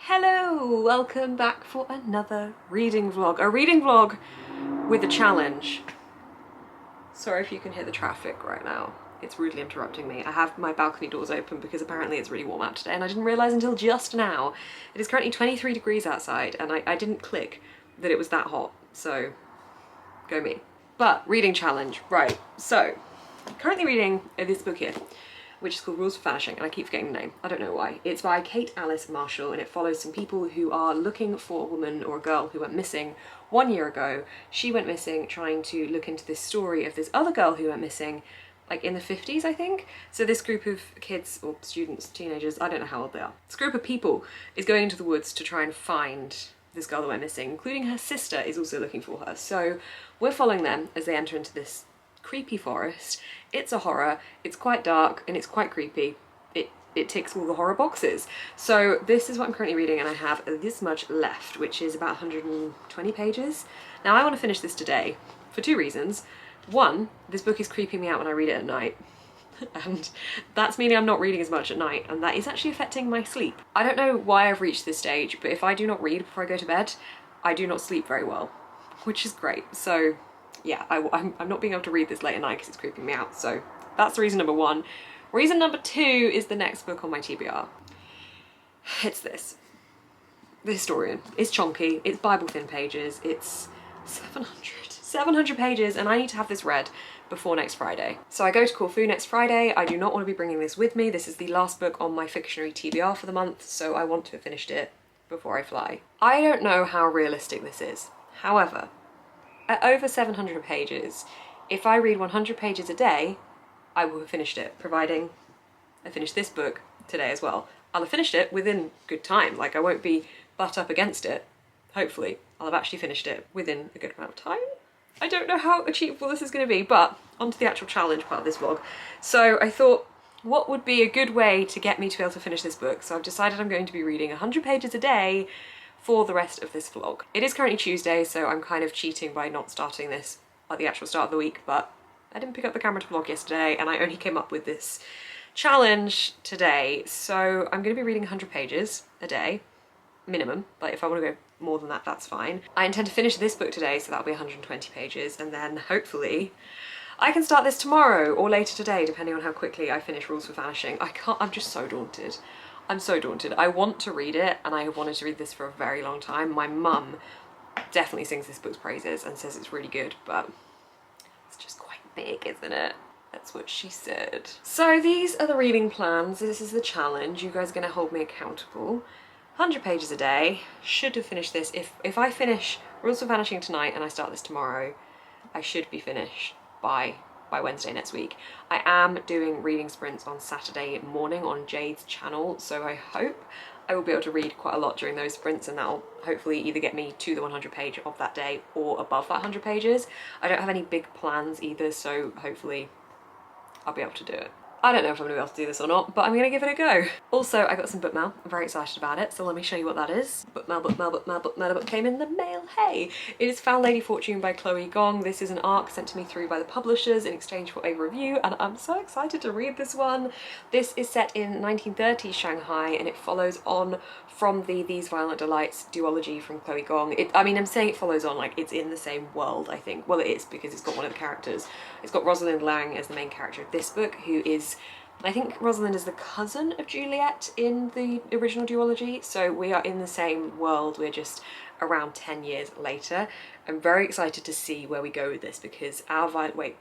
Hello! Welcome back for another reading vlog. A reading vlog with a challenge. Sorry if you can hear the traffic right now. It's rudely interrupting me. I have my balcony doors open because apparently it's really warm out today and I didn't realise until just now. It is currently 23 degrees outside and I didn't click that it was that hot, so go me. But reading challenge, right. So, I'm currently reading this book here, which is called Rules for Vanishing, and I keep forgetting the name. I don't know why. It's by Kate Alice Marshall, and it follows some people who are looking for a woman or a girl who went missing 1 year ago. She went missing trying to look into this story of this other girl who went missing, like in the 50s, I think. So this group of kids, or students, teenagers, I don't know how old they are. This group of people is going into the woods to try and find this girl that went missing, including her sister is also looking for her. So we're following them as they enter into this creepy forest. It's a horror, it's quite dark and it's quite creepy. It ticks all the horror boxes. So this is what I'm currently reading and I have this much left, which is about 120 pages. Now I want to finish this today for two reasons. One, this book is creeping me out when I read it at night. And that's meaning I'm not reading as much at night, and that is actually affecting my sleep. I don't know why I've reached this stage, but if I do not read before I go to bed, I do not sleep very well, which is great. So yeah, I'm not being able to read this late at night because it's creeping me out. So that's reason number one. Reason number two is the next book on my TBR. It's this. The Historian. It's chonky, it's Bible thin pages, it's 700 pages, and I need to have this read before next Friday. So I go to Corfu next Friday. I do not want to be bringing this with me. This is the last book on my fictionary TBR for the month, so I want to have finished it before I fly. I don't know how realistic this is. However, at over 700 pages, if I read 100 pages a day, I will have finished it, providing I finish this book today as well. I'll have finished it within good time, like I won't be butt up against it. Hopefully, I'll have actually finished it within a good amount of time. I don't know how achievable this is going to be, but onto the actual challenge part of this vlog. So I thought, what would be a good way to get me to be able to finish this book? So I've decided I'm going to be reading 100 pages a day for the rest of this vlog. It is currently Tuesday, so I'm kind of cheating by not starting this at the actual start of the week, but I didn't pick up the camera to vlog yesterday and I only came up with this challenge today. So I'm going to be reading 100 pages a day, minimum, but if I want to go more than that, that's fine. I intend to finish this book today, so that'll be 120 pages, and then hopefully I can start this tomorrow or later today, depending on how quickly I finish Rules for Vanishing. I'm just so daunted. I'm so daunted. I want to read it, and I have wanted to read this for a very long time. My mum definitely sings this book's praises and says it's really good, but it's just quite big, isn't it? That's what she said. So these are the reading plans. This is the challenge. You guys are going to hold me accountable. 100 pages a day. Should have finished this. If I finish Rules for Vanishing tonight and I start this tomorrow, I should be finished by Wednesday next week. I am doing reading sprints on Saturday morning on Jade's channel, so I hope I will be able to read quite a lot during those sprints, and that'll hopefully either get me to the 100 page of that day or above that 100 pages. I don't have any big plans either, so hopefully I'll be able to do it. I don't know if I'm gonna be able to do this or not, but I'm gonna give it a go. Also, I got some book mail. I'm very excited about it, so let me show you what that is. Book mail came in the mail. Hey! It is Found Lady Fortune by Chloe Gong. This is an ARC sent to me through by the publishers in exchange for a review, and I'm so excited to read this one. This is set in 1930s Shanghai, and it follows on from the These Violent Delights duology from Chloe Gong. I mean, I'm saying it follows on like it's in the same world, I think. Well, it is, because it's got one of the characters. It's got Rosalind Lang as the main character of this book, who is, I think Rosalind is the cousin of Juliet in the original duology, so we are in the same world, we're just around 10 years later. I'm very excited to see where we go with this, because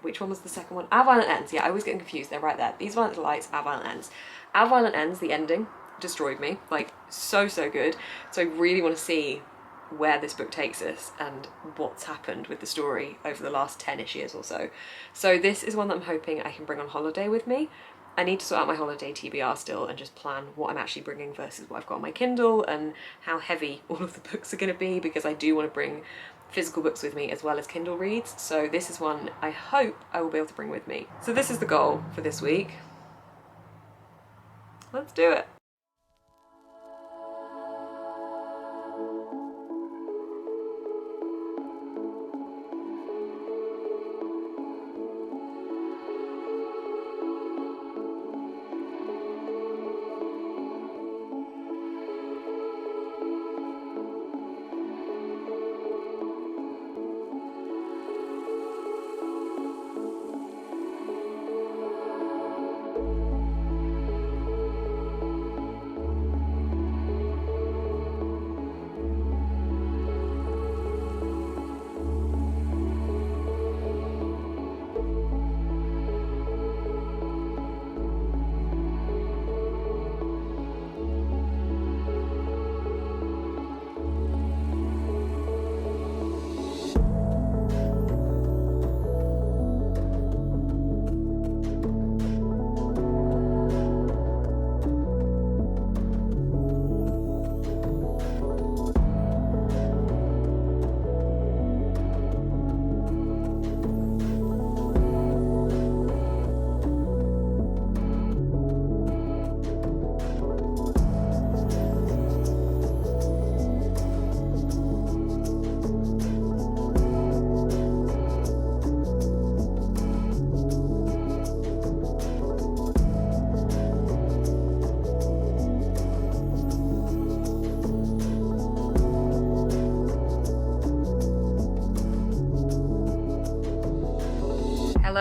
which one was the second one? Our Violent Ends, yeah, I was getting confused, they're right there. These Violent Delights, Our Violent Ends. Our Violent Ends, the ending, destroyed me, like so good, so I really want to see where this book takes us and what's happened with the story over the last 10-ish years or so. So this is one that I'm hoping I can bring on holiday with me. I need to sort out my holiday TBR still and just plan what I'm actually bringing versus what I've got on my Kindle and how heavy all of the books are going to be, because I do want to bring physical books with me as well as Kindle reads. So this is one I hope I will be able to bring with me. So this is the goal for this week. Let's do it.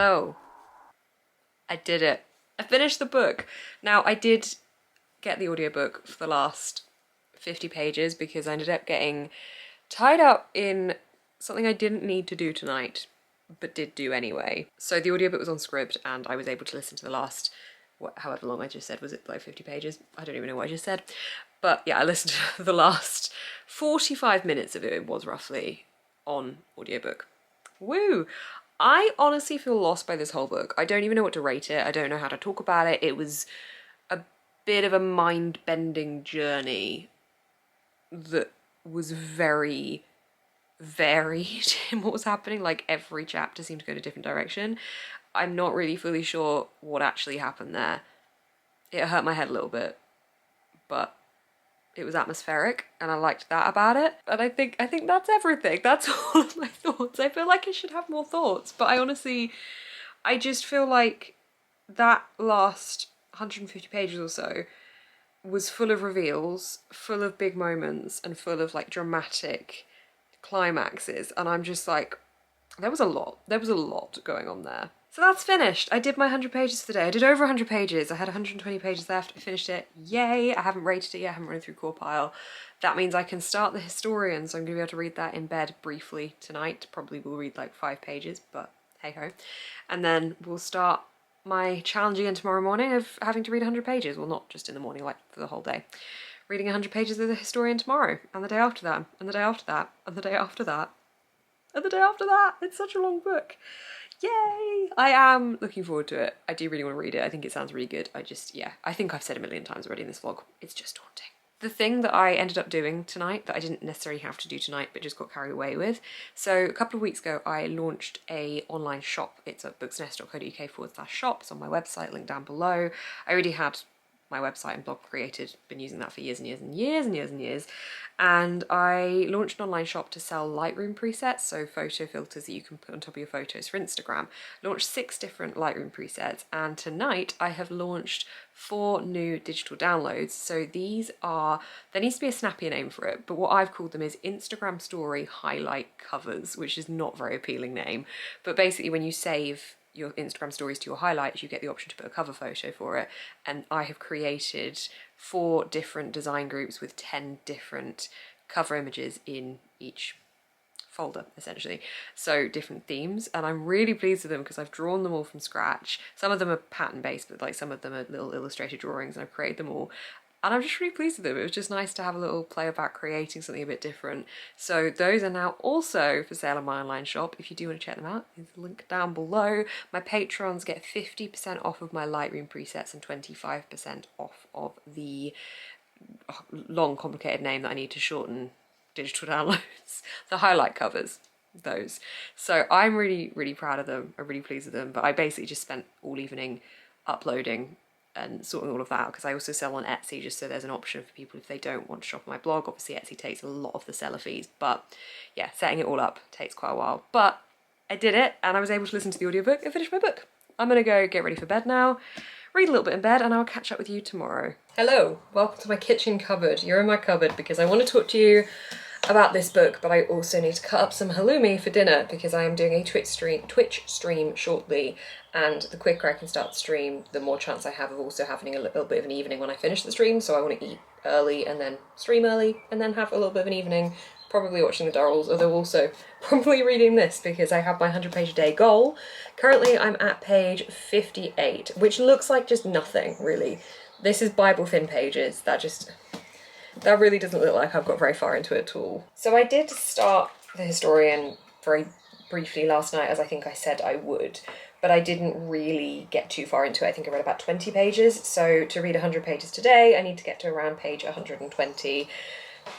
Hello. I did it. I finished the book. Now, I did get the audiobook for the last 50 pages because I ended up getting tied up in something I didn't need to do tonight, but did do anyway. So the audiobook was on SCRIBD and I was able to listen to the last, however long I just said, was it like 50 pages? I don't even know what I just said. But yeah, I listened to the last 45 minutes of it was roughly on audiobook. Woo! I honestly feel lost by this whole book. I don't even know what to rate it. I don't know how to talk about it. It was a bit of a mind-bending journey that was very varied in what was happening. Like every chapter seemed to go in a different direction. I'm not really fully sure what actually happened there. It hurt my head a little bit, but it was atmospheric and I liked that about it. And I think that's everything. That's all of my thoughts. I feel like I should have more thoughts, but I just feel like that last 150 pages or so was full of reveals, full of big moments, and full of like dramatic climaxes. And I'm just like, there was a lot going on there. So that's finished. I did my 100 pages for the day. I did over 100 pages. I had 120 pages left. I finished it. Yay! I haven't rated it yet. I haven't run through core pile. That means I can start the historian, so I'm going to be able to read that in bed briefly tonight. Probably will read like 5 pages, but hey ho. And then we'll start my challenge again tomorrow morning of having to read 100 pages. Well, not just in the morning, like for the whole day. Reading 100 pages of the historian tomorrow, and the day after that, and the day after that, and the day after that, and the day after that. It's such a long book. Yay! I am looking forward to it. I do really want to read it. I think it sounds really good. Yeah, I think I've said a million times already in this vlog. It's just daunting. The thing that I ended up doing tonight that I didn't necessarily have to do tonight but just got carried away with. So a couple of weeks ago I launched a online shop. It's at booksnest.co.uk/shop. It's on my website, link down below. I already had my website and blog created, been using that for years and years and years and years and years. And I launched an online shop to sell Lightroom presets, so photo filters that you can put on top of your photos for Instagram. Launched 6 different Lightroom presets, and tonight I have launched 4 new digital downloads. So these are, there needs to be a snappier name for it, but what I've called them is Instagram story highlight covers, which is not a very appealing name. But basically when you save your Instagram stories to your highlights, you get the option to put a cover photo for it. And I have created 4 different design groups with 10 different cover images in each folder, essentially. So different themes, and I'm really pleased with them because I've drawn them all from scratch. Some of them are pattern based, but like some of them are little illustrated drawings, and I've created them all. And I'm just really pleased with them. It was just nice to have a little play about creating something a bit different. So those are now also for sale on my online shop. If you do want to check them out, there's a link down below. My patrons get 50% off of my Lightroom presets and 25% off of the long complicated name that I need to shorten digital downloads, the highlight covers, those. So I'm really, really proud of them. I'm really pleased with them. But I basically just spent all evening uploading and sorting all of that out, because I also sell on Etsy, just so there's an option for people if they don't want to shop on my blog. Obviously Etsy takes a lot of the seller fees, but yeah, setting it all up takes quite a while. But I did it, and I was able to listen to the audiobook and finish my book. I'm gonna go get ready for bed now, read a little bit in bed, and I'll catch up with you tomorrow. Hello, welcome to my kitchen cupboard. You're in my cupboard because I want to talk to you about this book, but I also need to cut up some halloumi for dinner because I am doing a Twitch stream shortly, and the quicker I can start the stream, the more chance I have of also having a little bit of an evening when I finish the stream. So I want to eat early and then stream early and then have a little bit of an evening, probably watching the Durrells, although also probably reading this because I have my 100-page a day goal. Currently I'm at page 58, which looks like just nothing really. This is Bible thin pages. That really doesn't look like I've got very far into it at all. So I did start the historian very briefly last night, as I think I said I would, but I didn't really get too far into it. I think I read about 20 pages. So to read 100 pages today, I need to get to around page 120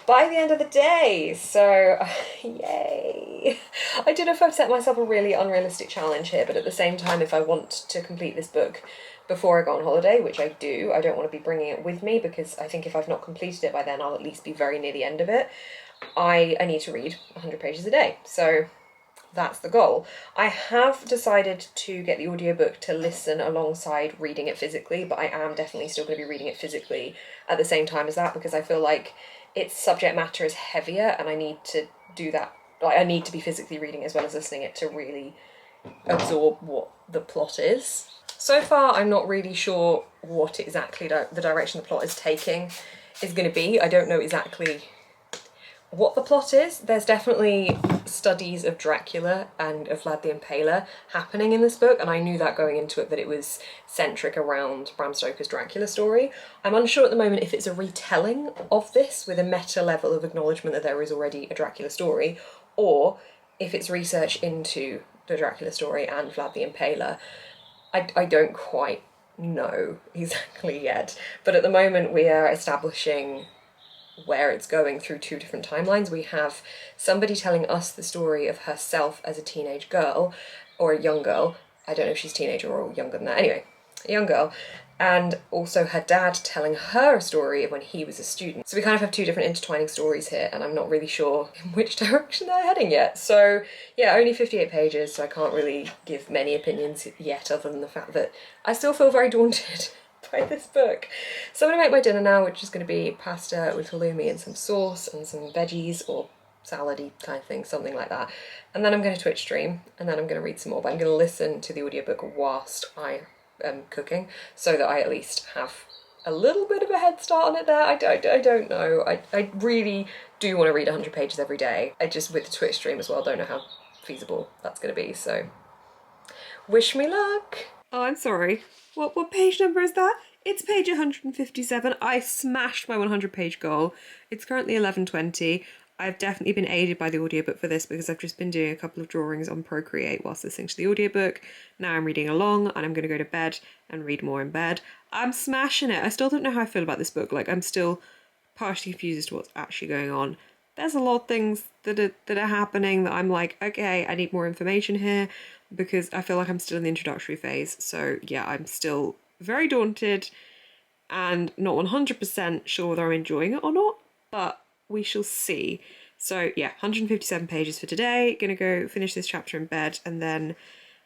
by the end of the day. So yay. I don't know if I've set myself a really unrealistic challenge here, but at the same time, if I want to complete this book before I go on holiday, which I do, I don't want to be bringing it with me because I think if I've not completed it by then, I'll at least be very near the end of it. I need to read 100 pages a day. So that's the goal. I have decided to get the audiobook to listen alongside reading it physically, but I am definitely still going to be reading it physically at the same time as that, because I feel like its subject matter is heavier and I need to do that. Like, I need to be physically reading as well as listening it to really absorb what the plot is. So far, I'm not really sure what exactly the direction the plot is taking is going to be. I don't know exactly what the plot is. There's definitely studies of Dracula and of Vlad the Impaler happening in this book, and I knew that going into it, that it was centric around Bram Stoker's Dracula story. I'm unsure at the moment if it's a retelling of this with a meta level of acknowledgement that there is already a Dracula story, or if it's research into the Dracula story and Vlad the Impaler. I don't quite know exactly yet, but at the moment we are establishing where it's going through two different timelines. We have somebody telling us the story of herself as a teenage girl, or a young girl. I don't know if she's teenager or younger than that. Anyway, a young girl. And also her dad telling her a story of when he was a student. So we kind of have two different intertwining stories here, and I'm not really sure in which direction they're heading yet. So yeah, only 58 pages, so I can't really give many opinions yet, other than the fact that I still feel very daunted by this book. So I'm gonna make my dinner now, which is gonna be pasta with halloumi and some sauce and some veggies, or salady kind of thing, something like that. And then I'm gonna Twitch stream, and then I'm gonna read some more, but I'm gonna listen to the audiobook whilst I am cooking, so that I at least have a little bit of a head start on it there. I don't know. I really do want to read 100 pages every day. I just, with the Twitch stream as well, don't know how feasible that's gonna be, so wish me luck. Oh, I'm sorry. What page number is that? It's page 157. I smashed my 100 page goal. It's currently 11:20. I've definitely been aided by the audiobook for this because I've just been doing a couple of drawings on Procreate whilst listening to the audiobook. Now I'm reading along, and I'm going to go to bed and read more in bed. I'm smashing it. I still don't know how I feel about this book. Like, I'm still partially confused as to what's actually going on. There's a lot of things that are happening that I'm like, okay, I need more information here, because I feel like I'm still in the introductory phase. So yeah, I'm still very daunted and not 100% sure whether I'm enjoying it or not, but we shall see. So yeah, 157 pages for today. Gonna go finish this chapter in bed, and then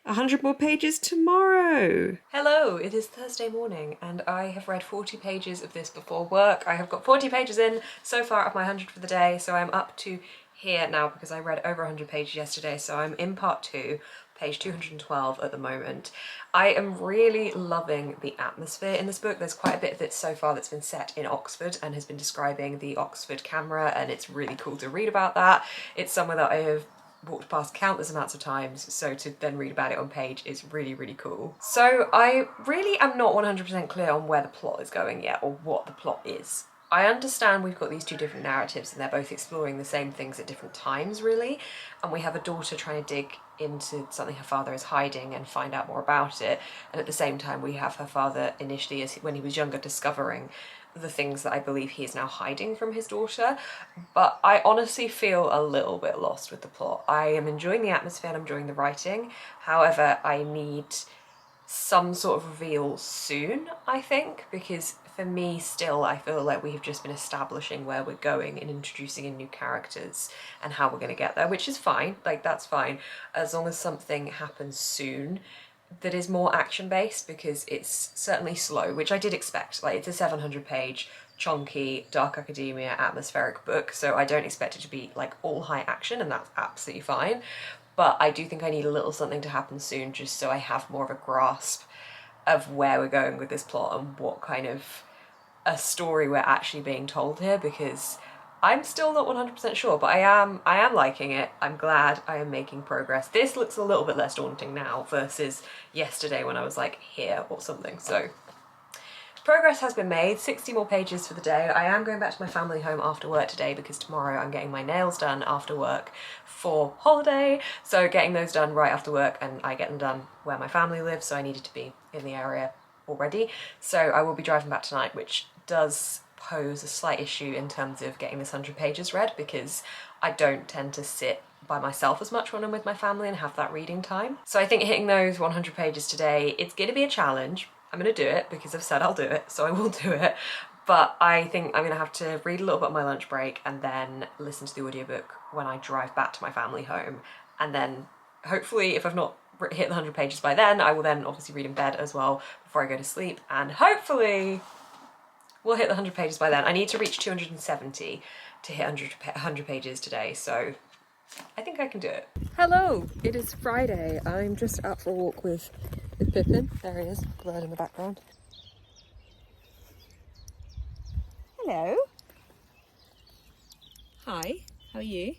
100 more pages tomorrow. Hello, it is Thursday morning, and I have read 40 pages of this before work. I have got 40 pages in so far of my 100 for the day, so I'm up to here now because I read over 100 pages yesterday, so I'm in part 2, page 212 at the moment. I am really loving the atmosphere in this book. There's quite a bit of it so far that's been set in Oxford and has been describing the Oxford camera, and it's really cool to read about that. It's somewhere that I have walked past countless amounts of times, so to then read about it on page is really, really cool. So I really am not 100% clear on where the plot is going yet, or what the plot is. I understand we've got these two different narratives and they're both exploring the same things at different times, really, and we have a daughter trying to dig into something her father is hiding and find out more about it, and at the same time we have her father initially, when he was younger, discovering the things that I believe he is now hiding from his daughter. But I honestly feel a little bit lost with the plot. I am enjoying the atmosphere and I'm enjoying the writing, however I need some sort of reveal soon, I think, because for me still I feel like we have just been establishing where we're going and introducing in new characters and how we're going to get there, which is fine, like that's fine, as long as something happens soon that is more action-based, because it's certainly slow, which I did expect. Like, it's a 700 page chunky dark academia atmospheric book, so I don't expect it to be like all high action, and that's absolutely fine, but I do think I need a little something to happen soon just so I have more of a grasp of where we're going with this plot and what kind of a story we're actually being told here, because I'm still not 100% sure, but I am liking it. I'm glad I am making progress. This looks a little bit less daunting now versus yesterday when I was like here or something, so progress has been made. 60 more pages for the day. I am going back to my family home after work today because tomorrow I'm getting my nails done after work for holiday, so getting those done right after work, and I get them done where my family lives, so I needed to be in the area already. So I will be driving back tonight, which does pose a slight issue in terms of getting this 100 pages read, because I don't tend to sit by myself as much when I'm with my family and have that reading time. So I think hitting those 100 pages today, it's going to be a challenge. I'm going to do it because I've said I'll do it, so I will do it. But I think I'm going to have to read a little bit on my lunch break and then listen to the audiobook when I drive back to my family home. And then hopefully, if I've not hit the 100 pages by then, I will then obviously read in bed as well before I go to sleep. And hopefully we'll hit the 100 pages by then. I need to reach 270 to hit 100 pages today, so I think I can do it. Hello, it is Friday. I'm just out for a walk with Pippin. There he is, right in the background. Hello. Hi, how are you?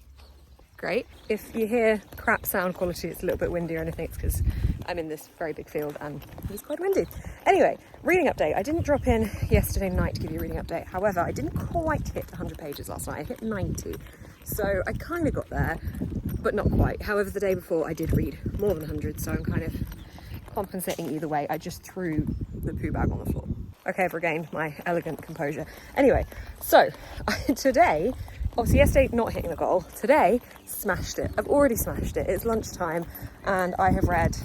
Great. If you hear crap sound quality, it's a little bit windy or anything, it's because I'm in this very big field and it's quite windy. Anyway, reading update. I didn't drop in yesterday night to give you a reading update. However, I didn't quite hit 100 pages last night. I hit 90. So I kind of got there, but not quite. However, the day before I did read more than 100, so I'm kind of compensating either way. I just threw the poo bag on the floor. Okay, I've regained my elegant composure. Anyway, so today, obviously yesterday not hitting the goal, today smashed it. I've already smashed it. It's lunchtime and I have read,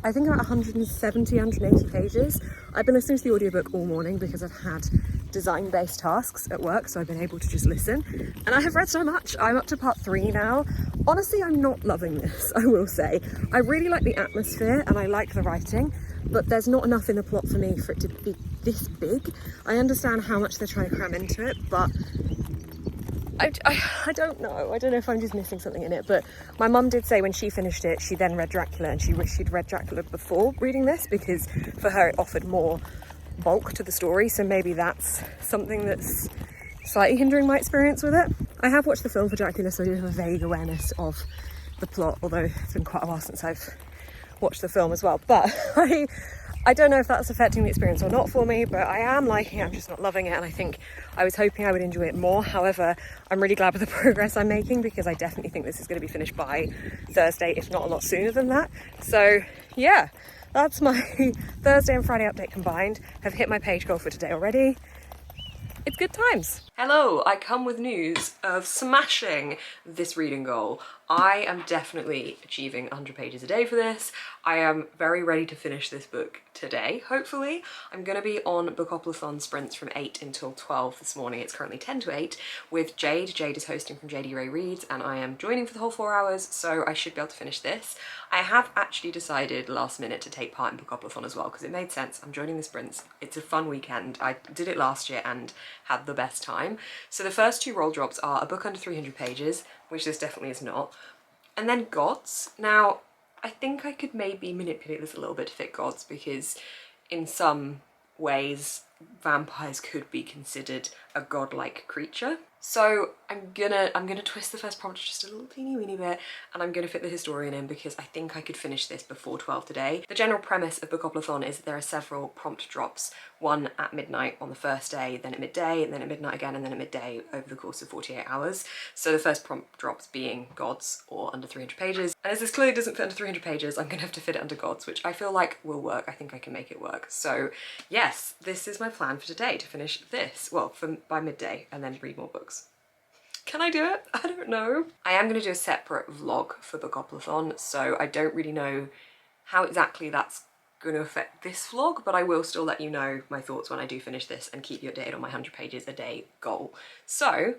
I think about 170, 180 pages. I've been listening to the audiobook all morning because I've had design-based tasks at work, so I've been able to just listen. And I have read so much. I'm up to part 3 now. Honestly, I'm not loving this, I will say. I really like the atmosphere and I like the writing, but there's not enough in the plot for me for it to be this big. I understand how much they're trying to cram into it, but I don't know. I don't know if I'm just missing something in it, but my mum did say when she finished it, she then read Dracula and she wished she'd read Dracula before reading this because for her it offered more bulk to the story, so maybe that's something that's slightly hindering my experience with it. I have watched the film for Dracula, so I do have a vague awareness of the plot, although it's been quite a while since I've watched the film as well, but I don't know if that's affecting the experience or not for me, but I am liking it, I'm just not loving it, and I think I was hoping I would enjoy it more. However, I'm really glad with the progress I'm making because I definitely think this is going to be finished by Thursday, if not a lot sooner than that. So yeah, that's my Thursday and Friday update combined. Have hit my page goal for today already. It's good times. Hello, I come with news of smashing this reading goal. I am definitely achieving 100 pages a day for this. I am very ready to finish this book today, hopefully. I'm going to be on Bookoplathon sprints from 8 until 12 this morning. It's currently 10 to 8 with Jade. Jade is hosting from JD Ray Reads and I am joining for the whole 4 hours, so I should be able to finish this. I have actually decided last minute to take part in Bookoplathon as well because it made sense. I'm joining the sprints. It's a fun weekend. I did it last year and had the best time. So the first 2 roll drops are a book under 300 pages, which this definitely is not, and then gods. Now, I think I could maybe manipulate this a little bit to fit gods because in some ways vampires could be considered a godlike creature. So I'm gonna twist the first prompt just a little teeny weeny bit and I'm gonna fit the historian in because I think I could finish this before 12 today. The general premise of Bookoplathon is that there are several prompt drops, one at midnight on the first day, then at midday, and then at midnight again, and then at midday over the course of 48 hours. So the first prompt drops being gods or under 300 pages. And as this clearly doesn't fit under 300 pages, I'm gonna have to fit it under gods, which I feel like will work. I think I can make it work. So yes, this is my plan for today, to finish this, well, by midday, and then read more books. Can I do it? I don't know. I am going to do a separate vlog for Bookoplathon, so I don't really know how exactly that's going to affect this vlog, but I will still let you know my thoughts when I do finish this and keep you updated on my 100 pages a day goal. So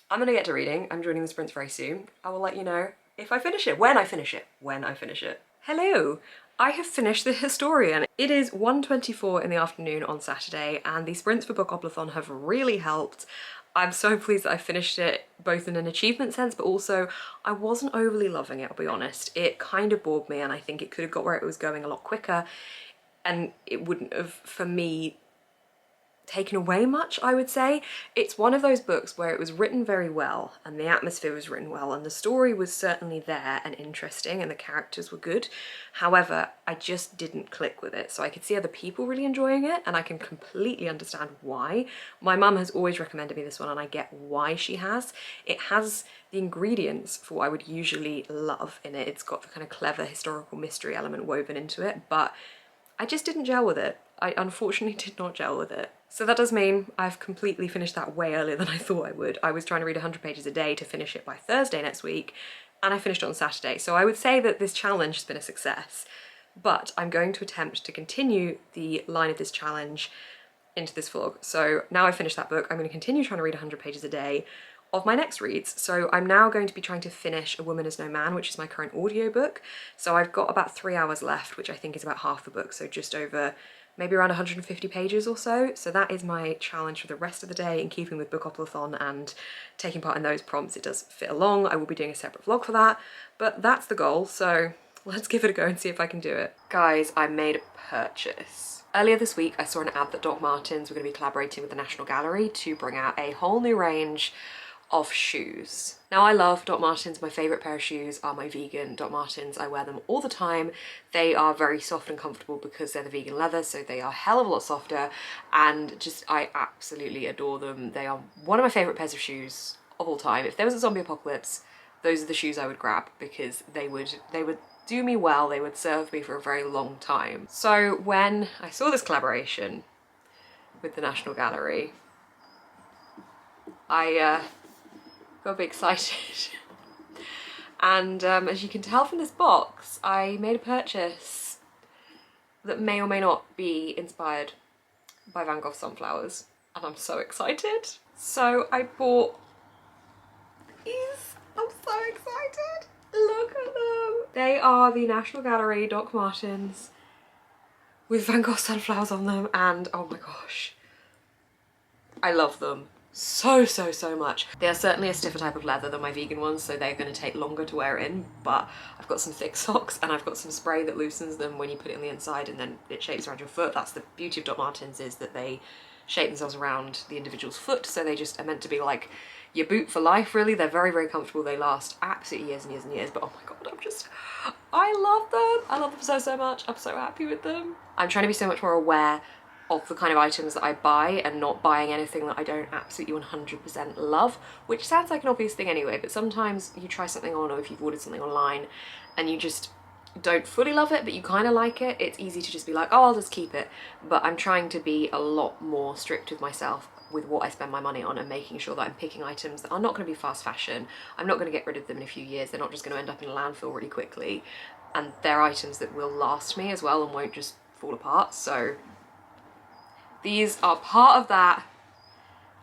I'm going to get to reading. I'm joining the sprints very soon. I will let you know if I finish it, when I finish it. Hello. I have finished The Historian. It is 1:24 in the afternoon on Saturday and the sprints for Bookoplathon have really helped. I'm so pleased that I finished it, both in an achievement sense, but also I wasn't overly loving it, I'll be honest. It kind of bored me and I think it could have got where it was going a lot quicker and it wouldn't have, for me, taken away much, I would say. It's one of those books where it was written very well and the atmosphere was written well and the story was certainly there and interesting and the characters were good. However, I just didn't click with it. So I could see other people really enjoying it and I can completely understand why. My mum has always recommended me this one and I get why she has. It has the ingredients for what I would usually love in it. It's got the kind of clever historical mystery element woven into it, but I just didn't gel with it. I unfortunately did not gel with it. So that does mean I've completely finished that way earlier than I thought I would. I was trying to read 100 pages a day to finish it by Thursday next week, and I finished it on Saturday. So I would say that this challenge has been a success, but I'm going to attempt to continue the line of this challenge into this vlog. So now I've finished that book, I'm going to continue trying to read 100 pages a day of my next reads. So I'm now going to be trying to finish A Woman Is No Man, which is my current audiobook. So I've got about 3 hours left, which I think is about half the book, so just over maybe around 150 pages or so. So that is my challenge for the rest of the day, in keeping with Bookoplathon and taking part in those prompts. It does fit along. I will be doing a separate vlog for that, but that's the goal. So let's give it a go and see if I can do it. Guys, I made a purchase. Earlier this week, I saw an ad that Doc Martens were going to be collaborating with the National Gallery to bring out a whole new range of shoes. Now, I love Doc Martens. My favourite pair of shoes are my vegan Doc Martens. I wear them all the time. They are very soft and comfortable because they're the vegan leather, so they are a hell of a lot softer, and just, I absolutely adore them. They are one of my favourite pairs of shoes of all time. If there was a zombie apocalypse, those are the shoes I would grab, because they would do me well. They would serve me for a very long time. So when I saw this collaboration with the National Gallery, I got a bit excited. And as you can tell from this box, I made a purchase that may or may not be inspired by Van Gogh's sunflowers, and I'm so excited. So I bought these. I'm so excited. Look at them. They are the National Gallery Doc Martens with Van Gogh sunflowers on them, and oh my gosh, I love them so much. They are certainly a stiffer type of leather than my vegan ones, so they're going to take longer to wear in, but I've got some thick socks and I've got some spray that loosens them when you put it on the inside and then it shapes around your foot. That's the beauty of Doc Martens, is that they shape themselves around the individual's foot, so they just are meant to be like your boot for life, really. They're very comfortable. They last absolutely years and years and years, but oh my god, I love them. I love them so much. I'm so happy with them. I'm trying to be so much more aware of the kind of items that I buy and not buying anything that I don't absolutely 100% love, which sounds like an obvious thing anyway, but sometimes you try something on, or if you've ordered something online and you just don't fully love it but you kind of like it, it's easy to just be like, oh, I'll just keep it. But I'm trying to be a lot more strict with myself with what I spend my money on, and making sure that I'm picking items that are not going to be fast fashion. I'm not going to get rid of them in a few years. They're not just going to end up in a landfill really quickly, and they're items that will last me as well and won't just fall apart. So these are part of that,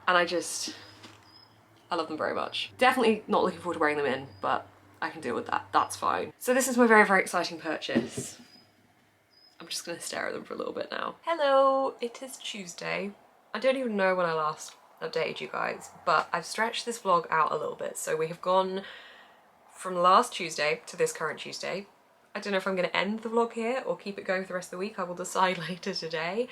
and I love them very much. Definitely not looking forward to wearing them in, but I can deal with that. That's fine. So this is my very exciting purchase. I'm just gonna stare at them for a little bit now. Hello, it is Tuesday. I don't even know when I last updated you guys, but I've stretched this vlog out a little bit. So we have gone from last Tuesday to this current Tuesday. I don't know if I'm going to end the vlog here or keep it going for the rest of the week. I will decide later today,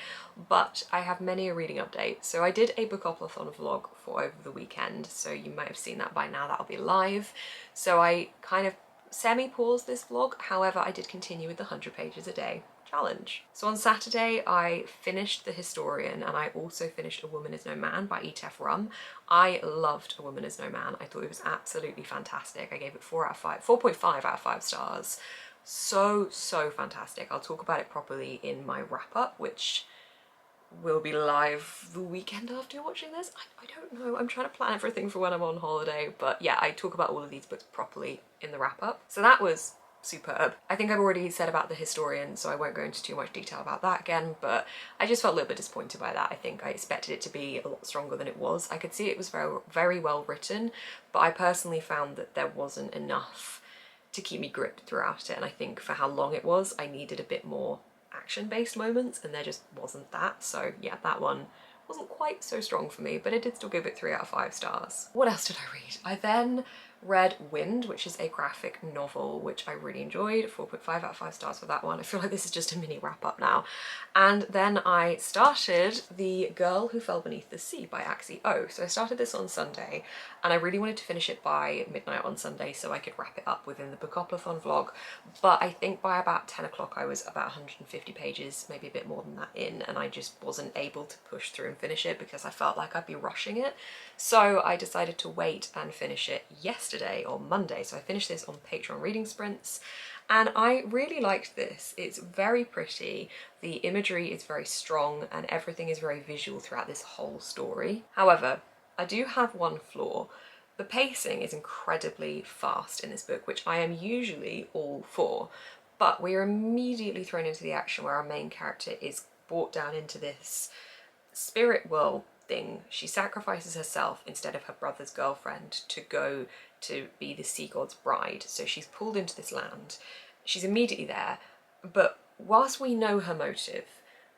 but I have many a reading update. So I did a Bookoplathon vlog for over the weekend, so you might have seen that by now. That'll be live. So I kind of semi-paused this vlog. However, I did continue with the 100 pages a day challenge. So on Saturday I finished The Historian, and I also finished A Woman Is No Man by E.T.F. Rum. I loved A Woman Is No Man. I thought it was absolutely fantastic. I gave it 4.5 out of 5 stars. So fantastic. I'll talk about it properly in my wrap-up, which will be live the weekend after watching this. I don't know. I'm trying to plan everything for when I'm on holiday, but yeah, I talk about all of these books properly in the wrap-up. So that was superb. I think I've already said about The Historian, so I won't go into too much detail about that again, but I just felt a little bit disappointed by that. I think I expected it to be a lot stronger than it was. I could see it was very well written, but I personally found that there wasn't enough to keep me gripped throughout it, and I think for how long it was, I needed a bit more action-based moments, and there just wasn't that. So yeah, that one wasn't quite so strong for me, but I did still give it 3 out of 5 stars. What else did I read? I then read Wind, which is a graphic novel, which I really enjoyed. 4.5 out of 5 stars for that one. I feel like this is just a mini wrap up now. And then I started The Girl Who Fell Beneath the Sea by Axie O. So I started this on Sunday, and I really wanted to finish it by midnight on Sunday so I could wrap it up within the Bookoplathon vlog. But I think by about 10 o'clock I was about 150 pages, maybe a bit more than that in, and I just wasn't able to push through and finish it because I felt like I'd be rushing it. So I decided to wait and finish it yesterday or Monday. So I finished this on Patreon reading sprints, and I really liked this. It's very pretty, the imagery is very strong, and everything is very visual throughout this whole story. However, I do have one flaw. The pacing is incredibly fast in this book, which I am usually all for, but we are immediately thrown into the action where our main character is brought down into this spirit world thing. She sacrifices herself instead of her brother's girlfriend to go to be the sea god's bride. So she's pulled into this land. She's immediately there, but whilst we know her motive,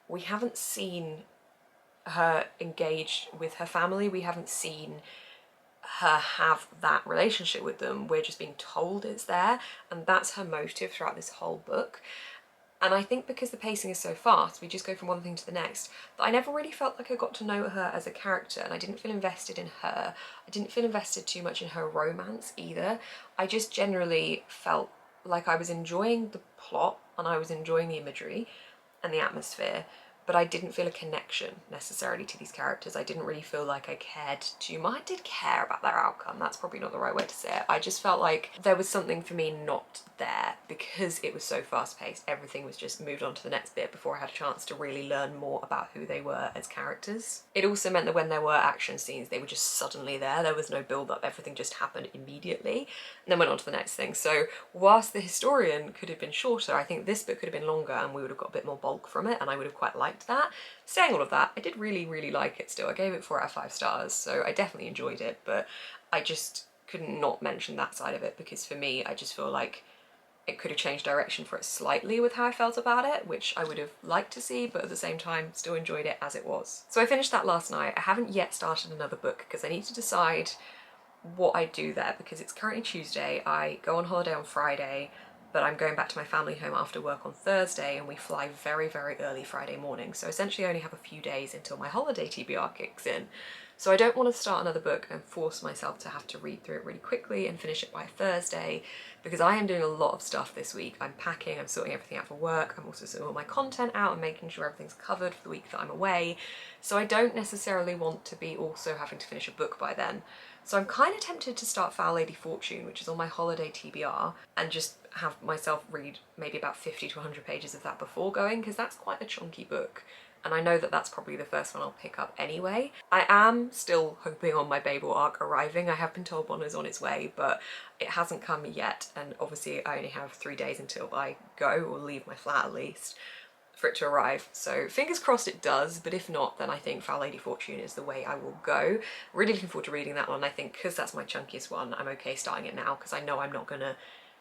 we haven't seen her engage with her family. We haven't seen her have that relationship with them. We're just being told it's there, and that's her motive throughout this whole book. And I think because the pacing is so fast, we just go from one thing to the next, that I never really felt like I got to know her as a character, and I didn't feel invested in her. I didn't feel invested too much in her romance either. I just generally felt like I was enjoying the plot and I was enjoying the imagery and the atmosphere, but I didn't feel a connection necessarily to these characters. I didn't really feel like I cared too much. I did care about their outcome, that's probably not the right way to say it. I just felt like there was something for me not there because it was so fast paced. Everything was just moved on to the next bit before I had a chance to really learn more about who they were as characters. It also meant that when there were action scenes, they were just suddenly there. There was no build up, everything just happened immediately and then went on to the next thing. So whilst The Historian could have been shorter, I think this book could have been longer and we would have got a bit more bulk from it, and I would have quite liked that. Saying all of that, I did really like it still. I gave it 4 out of 5 stars, so I definitely enjoyed it, but I just couldn't not mention that side of it because for me, I just feel like it could have changed direction for it slightly with how I felt about it, which I would have liked to see, but at the same time still enjoyed it as it was. So I finished that last night. I haven't yet started another book because I need to decide what I do there because it's currently Tuesday. I go on holiday on Friday, but I'm going back to my family home after work on Thursday, and we fly very early Friday morning. So essentially I only have a few days until my holiday TBR kicks in. So I don't want to start another book and force myself to have to read through it really quickly and finish it by Thursday, because I am doing a lot of stuff this week. I'm packing, I'm sorting everything out for work, I'm also sorting all my content out and making sure everything's covered for the week that I'm away. So I don't necessarily want to be also having to finish a book by then. So I'm kind of tempted to start Foul Lady Fortune, which is on my holiday TBR, and just have myself read maybe about 50 to 100 pages of that before going, because that's quite a chunky book. And I know that that's probably the first one I'll pick up anyway. I am still hoping on my Babel arc arriving. I have been told one is on its way, but it hasn't come yet. And obviously I only have 3 days until I go, or leave my flat at least, for it to arrive. So fingers crossed it does, but if not, then I think Foul Lady Fortune is the way I will go. Really looking forward to reading that one. I think because that's my chunkiest one, I'm okay starting it now because I know I'm not gonna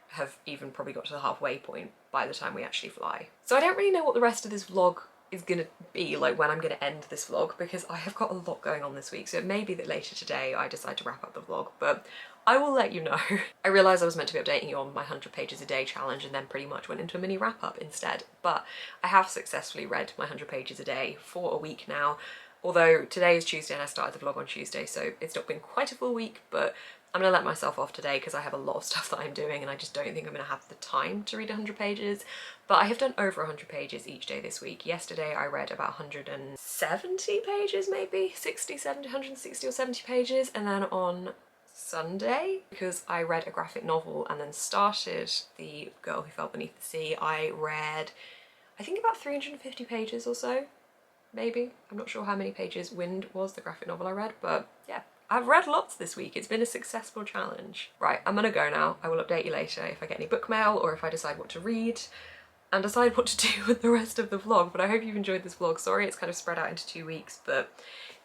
have even probably got to the halfway point by the time we actually fly. So I don't really know what the rest of this vlog is gonna be like, when I'm gonna end this vlog, because I have got a lot going on this week. So it may be that later today I decide to wrap up the vlog, but I will let you know. I realised I was meant to be updating you on my 100 pages a day challenge and then pretty much went into a mini wrap up instead, but I have successfully read my 100 pages a day for a week now. Although today is Tuesday and I started the vlog on Tuesday, so it's not been quite a full week, but I'm gonna let myself off today because I have a lot of stuff that I'm doing and I just don't think I'm gonna have the time to read 100 pages. But I have done over 100 pages each day this week. Yesterday I read about 170 pages, maybe 60, 70, 160 or 70 pages. And then on Sunday, because I read a graphic novel and then started The Girl Who Fell Beneath the Sea, I read, I think about 350 pages or so, maybe. I'm not sure how many pages Wind was, the graphic novel I read, but yeah. I've read lots this week. It's been a successful challenge. Right, I'm gonna go now. I will update you later if I get any book mail or if I decide what to read and decide what to do with the rest of the vlog. But I hope you've enjoyed this vlog. Sorry it's kind of spread out into 2 weeks, but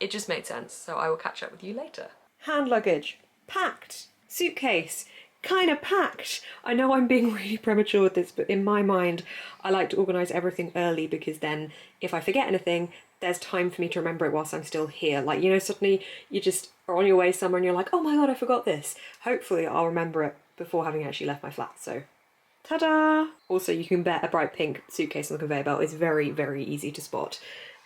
it just made sense. So I will catch up with you later. Hand luggage, packed. Suitcase, kind of packed. I know I'm being really premature with this, but in my mind, I like to organise everything early because then if I forget anything, there's time for me to remember it whilst I'm still here. Like, you know, suddenly you just are on your way somewhere and you're like, oh my god, I forgot this. Hopefully I'll remember it before having actually left my flat, so ta-da! Also, you can bet a bright pink suitcase on the conveyor belt is very easy to spot.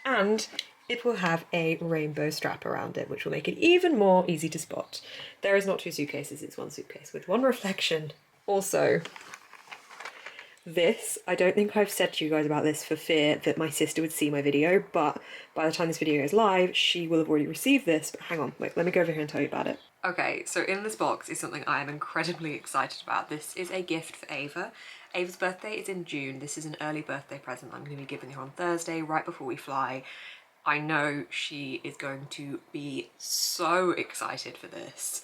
And it will have a rainbow strap around it, which will make it even more easy to spot. There is not 2 suitcases, it's 1 suitcase with 1 reflection. Also, this, I don't think I've said to you guys about this for fear that my sister would see my video, but by the time this video is live, she will have already received this. But hang on, wait, let me go over here and tell you about it. Okay, so in this box is something I am incredibly excited about. This is a gift for Ava. Ava's birthday is in June. This is an early birthday present I'm going to be giving her on Thursday, right before we fly. I know she is going to be so excited for this.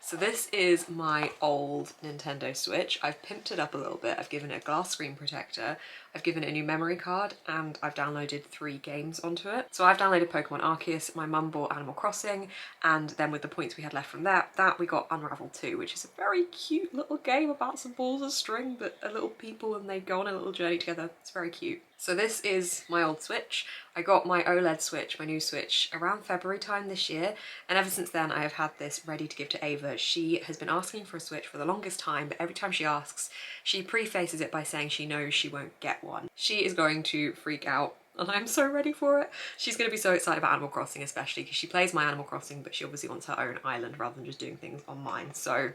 So this is my old Nintendo Switch. I've pimped it up a little bit. I've given it a glass screen protector. I've given it a new memory card and I've downloaded 3 games onto it. So I've downloaded Pokemon Arceus, my mum bought Animal Crossing, and then with the points we had left from that we got Unravel 2, which is a very cute little game about some balls of string that are little people and they go on a little journey together. It's very cute. So this is my old Switch. I got my OLED Switch, my new Switch, around February time this year, and ever since then I have had this ready to give to Ava. She has been asking for a Switch for the longest time, but every time she asks, she prefaces it by saying she knows she won't get one. She is going to freak out, and I'm so ready for it. She's going to be so excited about Animal Crossing, especially because she plays my Animal Crossing, but she obviously wants her own island rather than just doing things on mine. So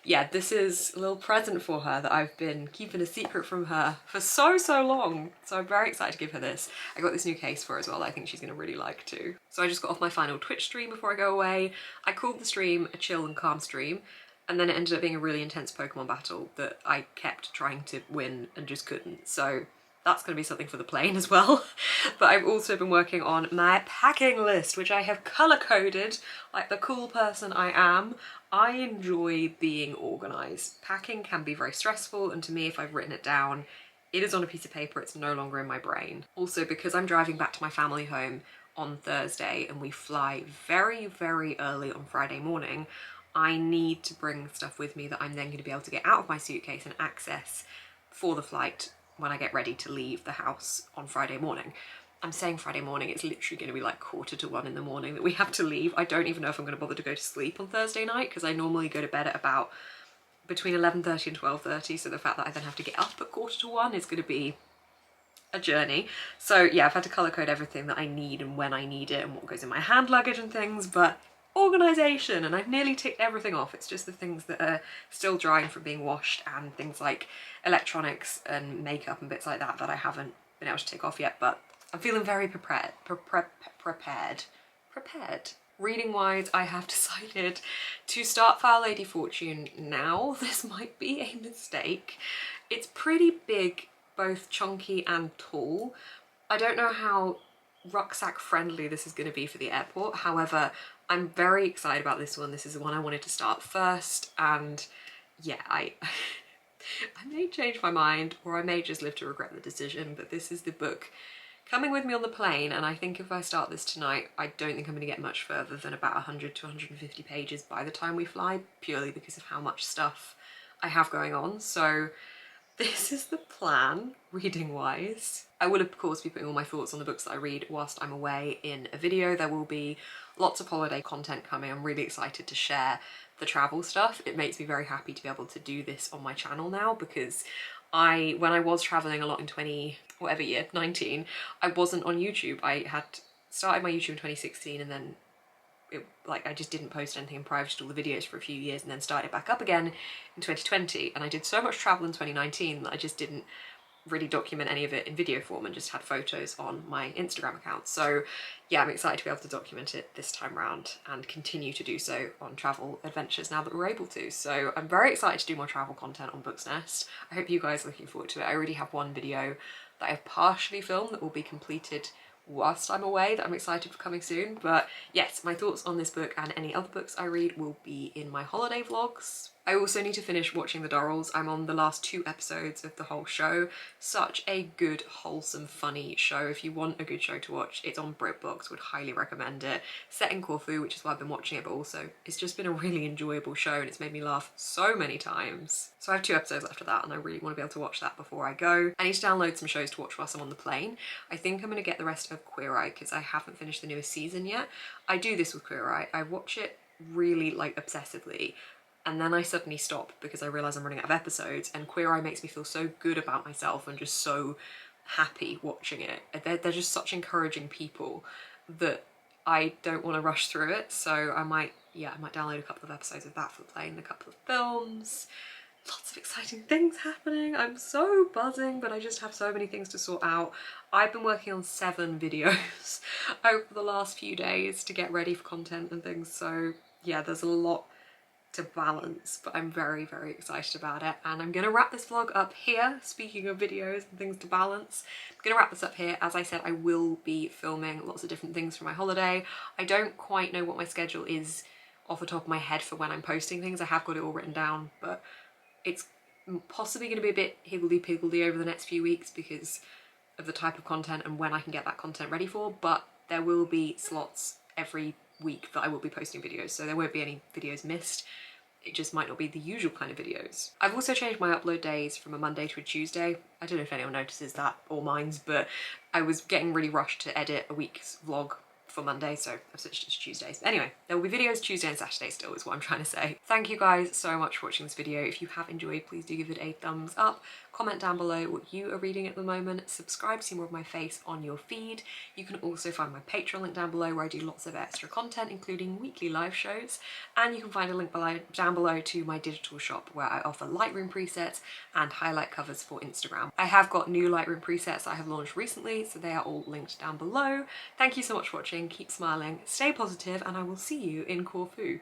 yeah, this is a little present for her that I've been keeping a secret from her for so long. So I'm very excited to give her this. I got this new case for her as well that I think she's going to really like too. So I just got off my final Twitch stream before I go away. I called the stream a chill and calm stream, and then it ended up being a really intense Pokemon battle that I kept trying to win and just couldn't. So that's going to be something for the plane as well. But I've also been working on my packing list, which I have colour-coded like the cool person I am. I enjoy being organised. Packing can be very stressful, and to me, if I've written it down, it is on a piece of paper, it's no longer in my brain. Also, because I'm driving back to my family home on Thursday and we fly very early on Friday morning, I need to bring stuff with me that I'm then going to be able to get out of my suitcase and access for the flight when I get ready to leave the house on Friday morning. I'm saying Friday morning, it's literally going to be like 1:45 in the morning that we have to leave. I don't even know if I'm going to bother to go to sleep on Thursday night because I normally go to bed at about between 11:30 and 12:30, so the fact that I then have to get up at 1:45 is going to be a journey. So yeah, I've had to colour code everything that I need and when I need it and what goes in my hand luggage and things, but organisation, and I've nearly ticked everything off. It's just the things that are still drying from being washed and things like electronics and makeup and bits like that that I haven't been able to tick off yet, but I'm feeling very prepared. Reading wise, I have decided to start Foul Lady Fortune now. This might be a mistake. It's pretty big, both chunky and tall. I don't know how rucksack friendly this is going to be for the airport. However, I'm very excited about this one. This is the one I wanted to start first, and yeah, I may change my mind, or I may just live to regret the decision, but this is the book coming with me on the plane, and I think if I start this tonight, I don't think I'm going to get much further than about 100 to 150 pages by the time we fly, purely because of how much stuff I have going on. So this is the plan, reading wise. I will of course be putting all my thoughts on the books that I read whilst I'm away in a video. There will be lots of holiday content coming. I'm really excited to share the travel stuff. It makes me very happy to be able to do this on my channel now, because when I was traveling a lot in 19, I wasn't on YouTube. I had started my YouTube in 2016 and then I just didn't post anything in private, all the videos for a few years, and then started back up again in 2020. And I did so much travel in 2019 that I just didn't really document any of it in video form and just had photos on my Instagram account. So yeah, I'm excited to be able to document it this time around and continue to do so on travel adventures now that we're able to. So I'm very excited to do more travel content on Books Nest. I hope you guys are looking forward to it. I already have one video that I've partially filmed that will be completed whilst I'm away that I'm excited for coming soon. But yes, my thoughts on this book and any other books I read will be in my holiday vlogs. I also need to finish watching The Dorrells. I'm on the last 2 episodes of the whole show. Such a good, wholesome, funny show. If you want a good show to watch, it's on BritBox, would highly recommend it. Set in Corfu, which is why I've been watching it, but also it's just been a really enjoyable show and it's made me laugh so many times. So I have 2 episodes after that and I really want to be able to watch that before I go. I need to download some shows to watch whilst I'm on the plane. I think I'm going to get the rest of Queer Eye because I haven't finished the newest season yet. I do this with Queer Eye. I watch it really obsessively, and then I suddenly stop because I realise I'm running out of episodes, and Queer Eye makes me feel so good about myself and just so happy watching it. They're just such encouraging people that I don't want to rush through it. So I might download a couple of episodes of that for the plane, a couple of films. Lots of exciting things happening. I'm so buzzing, but I just have so many things to sort out. I've been working on 7 videos over the last few days to get ready for content and things. So yeah, there's a lot to balance, but I'm very excited about it. And I'm gonna wrap this vlog up here. Speaking of videos and things to balance, I'm gonna wrap this up here. As I said, I will be filming lots of different things for my holiday. I don't quite know what my schedule is off the top of my head for when I'm posting things. I have got it all written down, but it's I'm possibly going to be a bit higgledy-piggledy over the next few weeks because of the type of content and when I can get that content ready for, but there will be slots every week that I will be posting videos, so there won't be any videos missed. It just might not be the usual kind of videos. I've also changed my upload days from a Monday to a Tuesday. I don't know if anyone notices that or minds, but I was getting really rushed to edit a week's vlog for Monday, so I've switched it to Tuesdays. Anyway, there will be videos Tuesday and Saturday still is what I'm trying to say. Thank you guys so much for watching this video. If you have enjoyed, please do give it a thumbs up. Comment down below what you are reading at the moment. Subscribe to see more of my face on your feed. You can also find my Patreon link down below where I do lots of extra content, including weekly live shows. And you can find a link down below to my digital shop where I offer Lightroom presets and highlight covers for Instagram. I have got new Lightroom presets that I have launched recently, so they are all linked down below. Thank you so much for watching. Keep smiling, stay positive, and I will see you in Corfu.